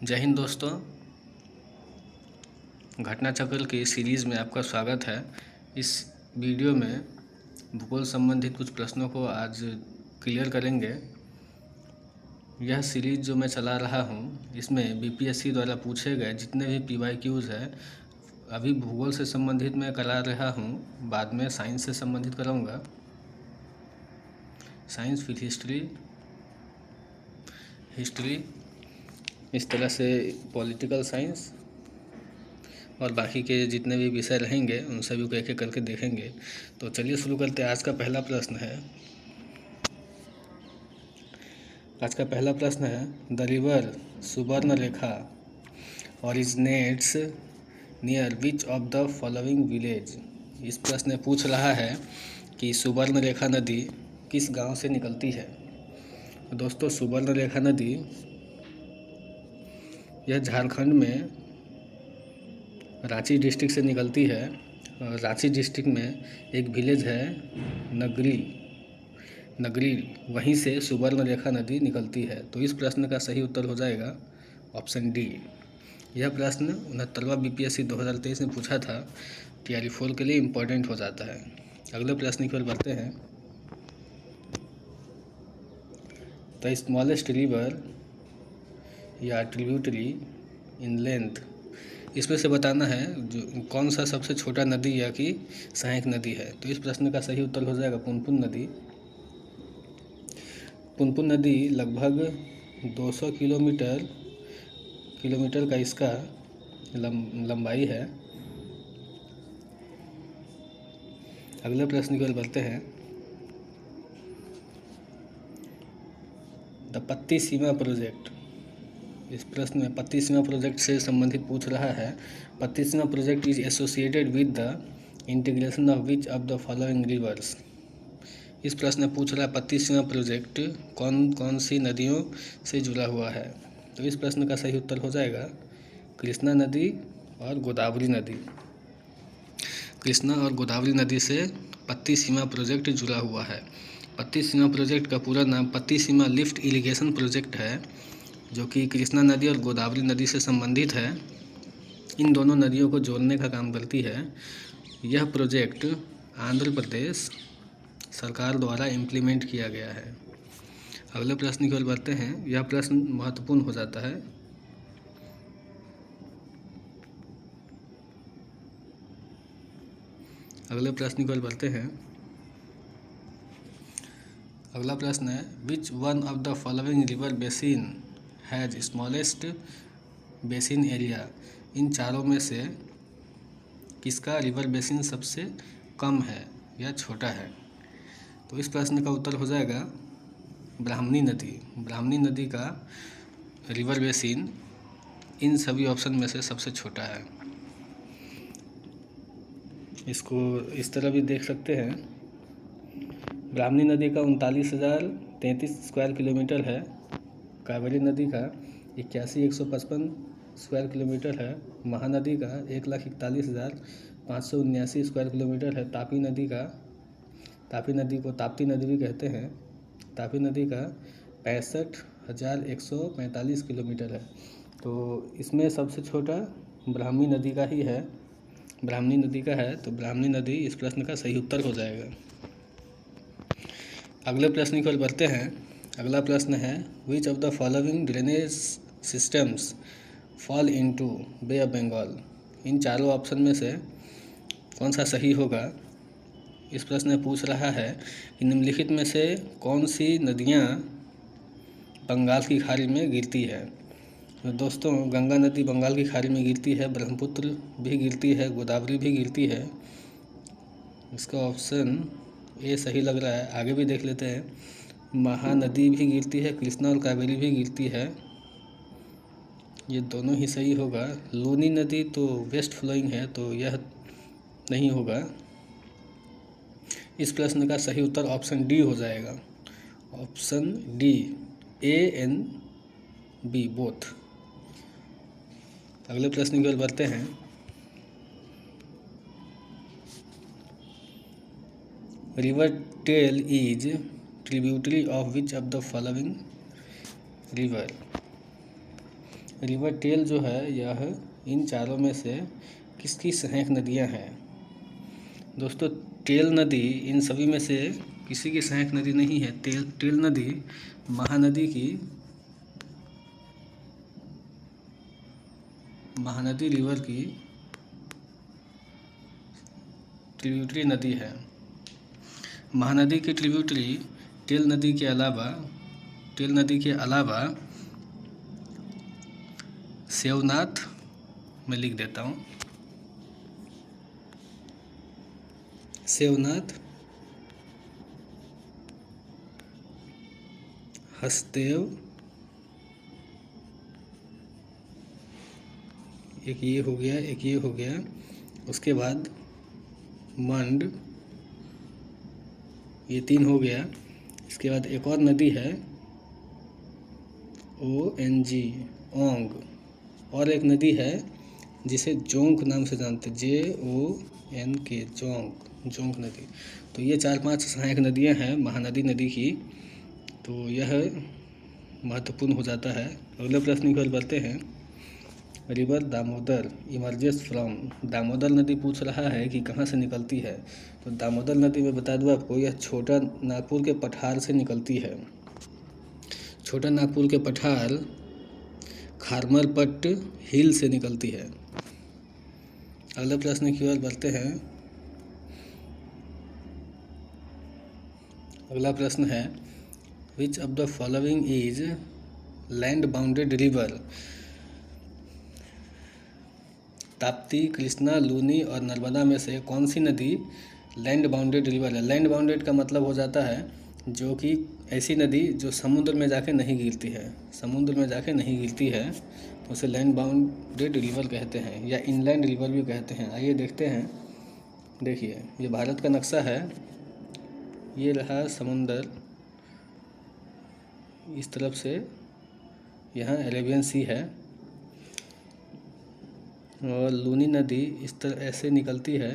जय हिंद दोस्तों। घटना चक्र की सीरीज़ में आपका स्वागत है। इस वीडियो में भूगोल संबंधित कुछ प्रश्नों को आज क्लियर करेंगे। यह सीरीज़ जो मैं चला रहा हूँ इसमें बीपीएससी द्वारा पूछे गए जितने भी पीवाईक्यूज़ हैं, अभी भूगोल से संबंधित मैं करा रहा हूँ, बाद में साइंस से संबंधित कराऊँगा। साइंस फिर हिस्ट्री, इस तरह से पॉलिटिकल साइंस और बाकी के जितने भी विषय रहेंगे उन सभी को एक एक करके देखेंगे। तो चलिए शुरू करते हैं। आज का पहला प्रश्न है the river Subarnarekha originates near which of the following village. इस प्रश्न में पूछ रहा है कि सुवर्णरेखा नदी किस गांव से निकलती है। तो दोस्तों, सुवर्णरेखा नदी यह झारखंड में रांची डिस्ट्रिक्ट से निकलती है। और रांची डिस्ट्रिक्ट में एक विलेज है नगरी, वहीं से सुवर्णरेखा नदी निकलती है। तो इस प्रश्न का सही उत्तर हो जाएगा ऑप्शन डी। यह प्रश्न 69वां बीपीएससी 2023 में पूछा था। टीआरई 4 के लिए इम्पोर्टेंट हो जाता है। अगले प्रश्न की ओर बढ़ते हैं। द स्मॉलेस्ट रिवर या ट्रिब्यूटरी इन लेंथ, इसमें से बताना है जो कौन सा सबसे छोटा नदी या कि सहायक नदी है। तो इस प्रश्न का सही उत्तर हो जाएगा पुनपुन नदी। पुनपुन नदी लगभग 200 किलोमीटर का इसका लंबाई है। अगले प्रश्न की ओर बढ़ते हैं। द पत्ती सीमा प्रोजेक्ट, इस प्रश्न में पत्ती सीमा प्रोजेक्ट से संबंधित पूछ रहा है। Pattiseema project is associated with the integration of which of the following rivers. इस प्रश्न में पूछ रहा है पत्ती सीमा प्रोजेक्ट कौन कौन सी नदियों से जुड़ा हुआ है। तो इस प्रश्न का सही उत्तर हो जाएगा कृष्णा नदी और गोदावरी नदी। कृष्णा और गोदावरी नदी से पत्ती सीमा प्रोजेक्ट जुड़ा हुआ है। पत्ती सीमा प्रोजेक्ट का पूरा नाम पत्ती सीमा लिफ्ट इरिगेशन प्रोजेक्ट है, जो कि कृष्णा नदी और गोदावरी नदी से संबंधित है। इन दोनों नदियों को जोड़ने का काम करती है। यह प्रोजेक्ट आंध्र प्रदेश सरकार द्वारा इम्प्लीमेंट किया गया है। अगले प्रश्न की ओर बढ़ते हैं। यह प्रश्न महत्वपूर्ण हो जाता है। अगले प्रश्न की ओर बढ़ते हैं। अगला प्रश्न है which one of the following river basin has smallest basin area. इन चारों में से किसका रिवर बेसिन सबसे कम है या छोटा है। तो इस प्रश्न का उत्तर हो जाएगा ब्राह्मणी नदी। ब्राह्मणी नदी का रिवर बेसिन इन सभी ऑप्शन में से सबसे छोटा है। इसको इस तरह भी देख सकते हैं। ब्राह्मणी नदी का 39,033 स्क्वायर किलोमीटर है। कावेरी नदी का 81,155 स्क्वायर किलोमीटर है। महानदी का 1,41,579 स्क्वायर किलोमीटर है। तापी नदी को ताप्ती नदी भी कहते हैं। तापी नदी का 65,145 किलोमीटर है। तो इसमें सबसे छोटा ब्राह्मणी नदी का ही है। ब्राह्मणी नदी का है, तो ब्राह्मणी नदी इस प्रश्न का सही उत्तर हो जाएगा। अगले प्रश्न की ओर बढ़ते हैं। अगला प्रश्न है which of the following drainage systems fall into bay of Bengal. इन चारों ऑप्शन में से कौन सा सही होगा। इस प्रश्न में पूछ रहा है कि निम्नलिखित में से कौन सी नदियाँ बंगाल की खाड़ी में गिरती है। तो दोस्तों, गंगा नदी बंगाल की खाड़ी में गिरती है, ब्रह्मपुत्र भी गिरती है, गोदावरी भी गिरती है। इसका ऑप्शन ए सही लग रहा है। आगे भी देख लेते हैं। महानदी भी गिरती है, कृष्णा और कावेरी भी गिरती है, ये दोनों ही सही होगा। लूनी नदी तो वेस्ट फ्लोइंग है, तो यह नहीं होगा। इस प्रश्न का सही उत्तर ऑप्शन डी हो जाएगा। Option D, A and B both. अगले प्रश्न की ओर बढ़ते हैं। River Tel is tributary of which of the following river. River Tel जो है यह इन चारों में से किसकी सहायक नदियाँ हैं? दोस्तों, टेल नदी इन सभी में से किसी की सहायक नदी नहीं है। टेल नदी महानदी रिवर की ट्रिब्यूटरी नदी है। महानदी की ट्रिब्यूटरी टेल नदी के अलावा शिवनाथ, मैं लिख देता हूँ, शिवनाथ, हसदेव, एक ये हो गया, उसके बाद मंड, ये 3 हो गया। इसके बाद एक और नदी है ONG, ओंग, और एक नदी है जिसे जोंक नाम से जानते, JONK, जोंक नदी। तो ये 4-5 सहायक नदियां हैं महानदी नदी की, तो यह महत्वपूर्ण हो जाता है। अगले प्रश्न की ओर बढ़ते हैं। River Damodar emerges from, Damodar नदी पूछ रहा है कि कहाँ से निकलती है। तो दामोदर नदी में बता दूँ आपको, यह छोटा नागपुर के पठार से निकलती है। छोटा नागपुर के पठार खारमरपट्ट हिल से निकलती है। अगले प्रश्न की ओर बढ़ते हैं। अगला प्रश्न है, which of the following is land bounded river? Tapti, Krishna, Luni और नर्मदा में से कौन सी नदी लैंड बाउंडेड रिवर है? लैंड बाउंडेड का मतलब हो जाता है जो कि ऐसी नदी जो समुद्र में जाके नहीं गिरती है, तो उसे लैंड बाउंडेड रिवर कहते हैं या इनलैंड रिवर भी कहते हैं। आइए देखते हैं। देखिए, ये भारत का नक्शा है, ये रहा समुंदर, इस तरफ से यहाँ अरेबियन सी है, और लूनी नदी इस तरह ऐसे निकलती है,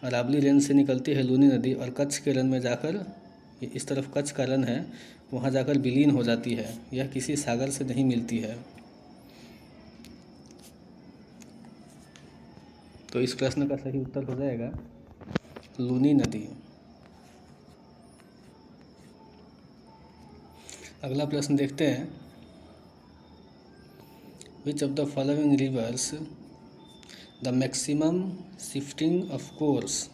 अरावली रेंज से निकलती है लूनी नदी, और कच्छ के रन में जाकर, इस तरफ कच्छ का रन है, वहाँ जाकर विलीन हो जाती है। यह किसी सागर से नहीं मिलती है। तो इस प्रश्न का सही उत्तर हो जाएगा लूनी नदी। अगला प्रश्न देखते हैं। विच of the following reverse the maximum shifting of course?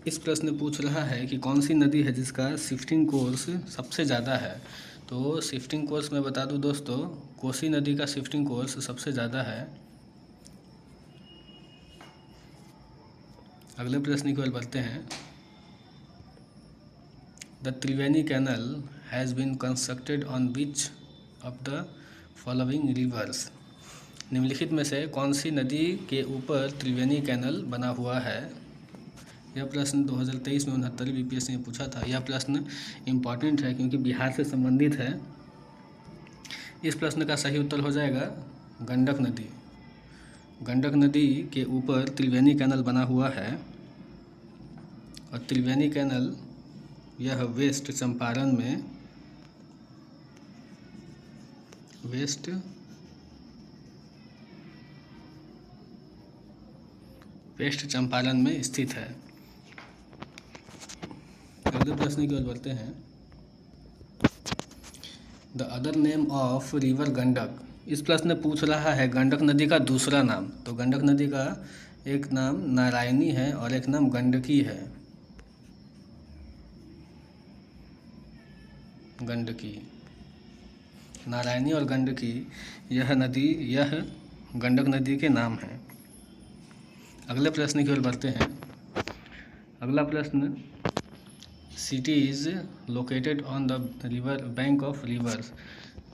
इस प्रश्न पूछ रहा है कि कौन सी नदी है जिसका शिफ्टिंग कोर्स सबसे ज़्यादा है। तो शिफ्टिंग कोर्स मैं बता दूं दोस्तों, कोसी नदी का शिफ्टिंग कोर्स सबसे ज़्यादा है। अगले प्रश्न की ओर बढ़ते हैं। The Triveni canal has been constructed on which of the following rivers? निम्नलिखित में से कौन सी नदी के ऊपर त्रिवेणी कैनल बना हुआ है? यह प्रश्न 2023 में 69वीं बीपीएससी में पूछा था। यह प्रश्न इम्पॉर्टेंट है क्योंकि बिहार से संबंधित है। इस प्रश्न का सही उत्तर हो जाएगा गंडक नदी। गंडक नदी के ऊपर त्रिवेणी कैनल बना हुआ है, और त्रिवेणी कैनल यह वेस्ट चंपारण में स्थित है। अगले प्रश्न की ओर बढ़ते हैं। The other name of river Gandak? इस प्रश्न में पूछ रहा है गंडक नदी का दूसरा नाम। तो गंडक नदी का एक नाम नारायणी है और एक नाम गंडकी है। गंडकी, नारायणी और गंडकी, यह गंडक नदी के नाम हैं। अगले प्रश्न की ओर बढ़ते हैं। अगला प्रश्न, cities located on the river bank of reverse?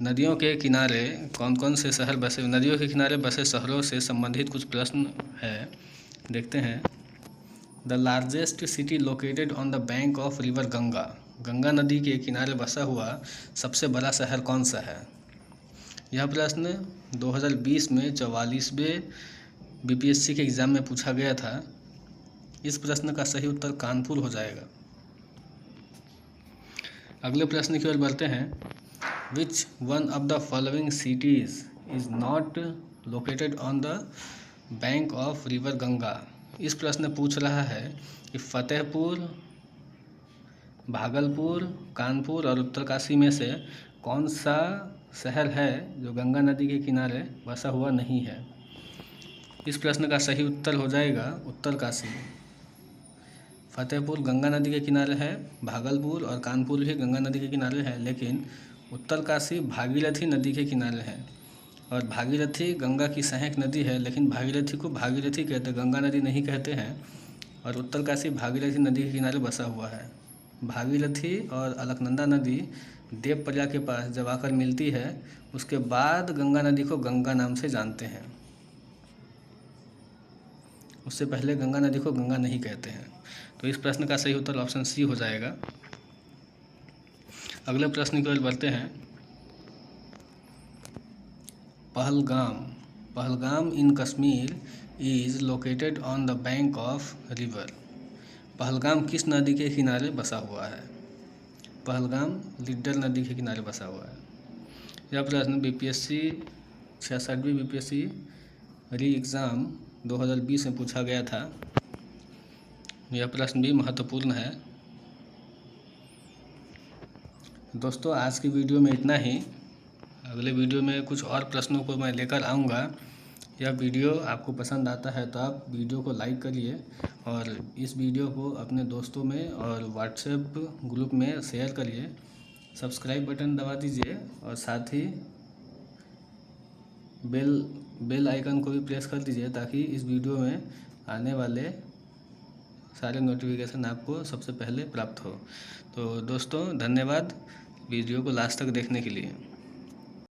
नदियों के किनारे कौन कौन से शहर बसे? नदियों के किनारे बसे शहरों से संबंधित कुछ प्रश्न है, देखते हैं। The largest city located on the bank of river Ganga? Ganga नदी के किनारे बसा हुआ सबसे बड़ा शहर कौन सा है? यह प्रश्न 2020 में 44वें बीपीएससी के एग्ज़ाम में पूछा गया था। इस प्रश्न का सही उत्तर कानपुर हो जाएगा। अगले प्रश्न की ओर बढ़ते हैं। विच one of the following cities is not located on the bank of river Ganga. इस प्रश्न पूछ रहा है कि फतेहपुर, भागलपुर, कानपुर और उत्तरकाशी में से कौन सा शहर है जो गंगा नदी के किनारे बसा हुआ नहीं है। इस प्रश्न का सही उत्तर हो जाएगा उत्तरकाशी। फतेहपुर गंगा नदी के किनारे है, भागलपुर और कानपुर भी गंगा नदी के किनारे है, लेकिन उत्तरकाशी भागीरथी नदी के किनारे है। और भागीरथी गंगा की सहायक नदी है, लेकिन भागीरथी को भागीरथी कहते, गंगा नदी नहीं कहते हैं। और उत्तरकाशी भागीरथी नदी के किनारे बसा हुआ है। भागीरथी और अलकनंदा नदी देवप्रयाग के पास जब आकर मिलती है, उसके बाद गंगा नदी को गंगा नाम से जानते हैं। उससे पहले गंगा नदी को गंगा नहीं कहते हैं। तो इस प्रश्न का सही उत्तर ऑप्शन सी हो जाएगा। अगले प्रश्न की ओर बढ़ते हैं। Pahalgam in Kashmir is located on the bank of river. Pahalgam किस नदी के किनारे बसा हुआ है। पहलगाम लिड्डर नदी के किनारे बसा हुआ है। यह प्रश्न बीपीएससी 66वीं बीपीएससी री एग्ज़ाम 2020 में पूछा गया था। यह प्रश्न भी महत्वपूर्ण है। दोस्तों, आज की वीडियो में इतना ही। अगले वीडियो में कुछ और प्रश्नों को मैं लेकर आऊँगा। यह वीडियो आपको पसंद आता है तो आप वीडियो को लाइक करिए और इस वीडियो को अपने दोस्तों में और व्हाट्सएप ग्रुप में शेयर करिए। सब्सक्राइब बटन दबा दीजिए और साथ ही बेल आइकन को भी प्रेस कर दीजिए ताकि इस वीडियो में आने वाले सारे नोटिफिकेशन आपको सबसे पहले प्राप्त हो। तो दोस्तों, धन्यवाद वीडियो को लास्ट तक देखने के लिए।